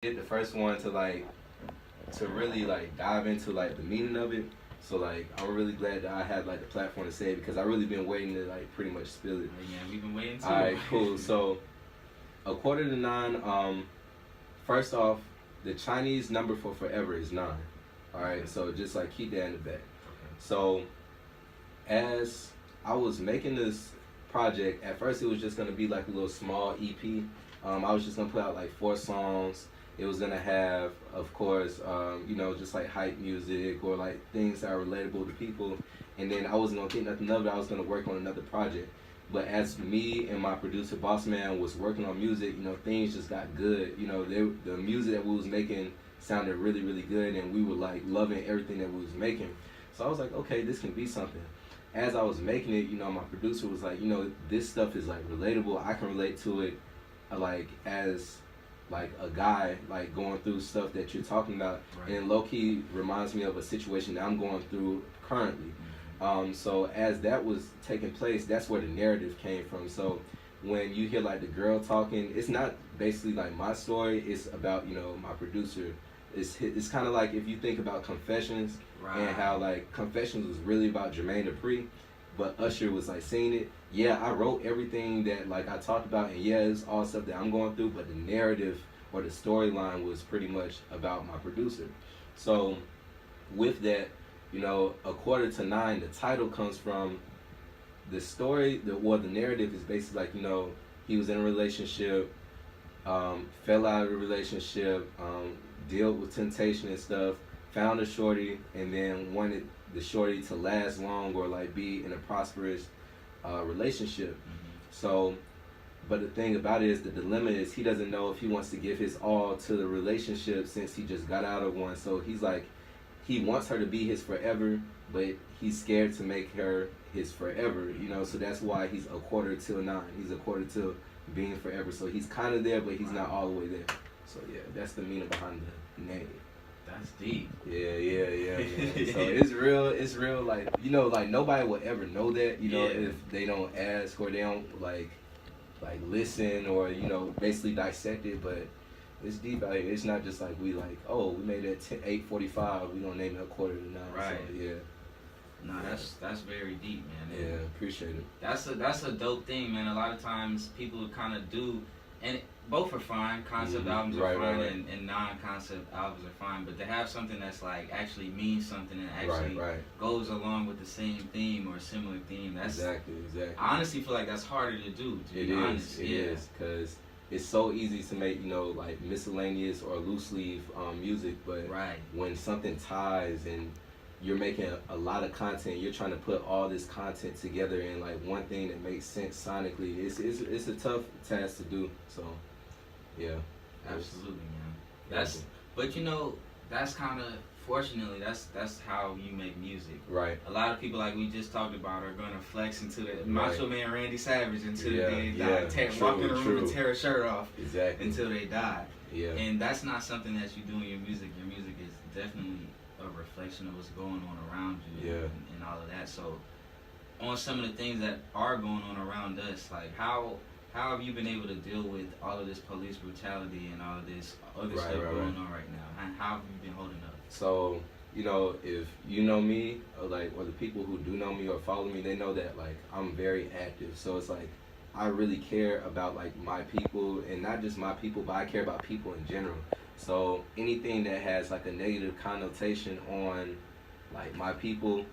The first one to really like dive into like the meaning of it. So like I'm really glad that I had like the platform to say it because I really been waiting to like pretty much spill it. Yeah, we've been waiting too. Alright, cool. So a quarter to nine, first off, the Chinese number for forever is 9. Alright, so just like keep that in the back. Okay. So as I was making this project, at first it was just gonna be like a little small EP. I was just gonna put out like 4 songs. It was gonna have, of course, just like hype music or like things that are relatable to people. And then I wasn't gonna think nothing of it. I was gonna work on another project. But as me and my producer Boss Man was working on music, things just got good. The music that we was making sounded really, really good, and we were like loving everything that we was making. So I was like, okay, this can be something. As I was making it, my producer was like, this stuff is like relatable. I can relate to it, like as like a guy like going through stuff that you're talking about, right. And low key reminds me of a situation that I'm going through currently. So as that was taking place, that's where the narrative came from. So when you hear like the girl talking, it's not basically like my story. It's about my producer. It's kind of like if you think about Confessions, right. And how like Confessions was really about Jermaine Dupri, but Usher was like singing it. Yeah, I wrote everything that like I talked about, and yeah, it's all stuff that I'm going through, but the narrative or the storyline was pretty much about my producer. So with that, A Quarter to Nine, the title comes from the story, the narrative is basically like, he was in a relationship, fell out of the relationship, dealt with temptation and stuff, found a shorty, and then wanted the shorty to last long or like be in a prosperous relationship. So, but the thing about it is the dilemma is he doesn't know if he wants to give his all to the relationship since he just got out of one. So he's like, he wants her to be his forever, but he's scared to make her his forever, so that's why he's a quarter till 9. He's a quarter till being forever. So he's kind of there, but he's not all the way there. So yeah, that's the meaning behind the name. That's deep. Yeah, man. So it's real, like, like nobody will ever know that, if they don't ask or they don't like listen or, basically dissect it, but it's deep out here. It's not just like we like, oh, we made it at 8:45, we gonna name it A Quarter to 9. Right. So, yeah. No, that's very deep, man. Yeah, appreciate it. That's a dope thing, man. A lot of times people kind of do, and both are fine. Concept albums are fine, right. And non-concept albums are fine. But to have something that's like actually means something and actually goes along with the same theme or similar theme, that's exactly. I honestly feel like that's harder to do. To be honest, it is, because it's so easy to make like miscellaneous or loose leaf music, but when something ties and you're making a lot of content, you're trying to put all this content together in like one thing that makes sense sonically. It's a tough task to do. So yeah, absolutely, man. That's kind of, fortunately, that's how you make music. Right. A lot of people, like we just talked about, are gonna flex into the Macho Man Randy Savage until they die. Walk in the room and tear a shirt off until they die. Yeah. And that's not something that you do in your music. Your music is definitely a reflection of what's going on around you and all of that. So on some of the things that are going on around us, like how have you been able to deal with all of this police brutality and all of this other stuff going on right now? And how have you been holding up? So, if you know me, or the people who do know me or follow me, they know that like I'm very active. So it's like I really care about like my people, and not just my people, but I care about people in general. So anything that has like a negative connotation on like my people,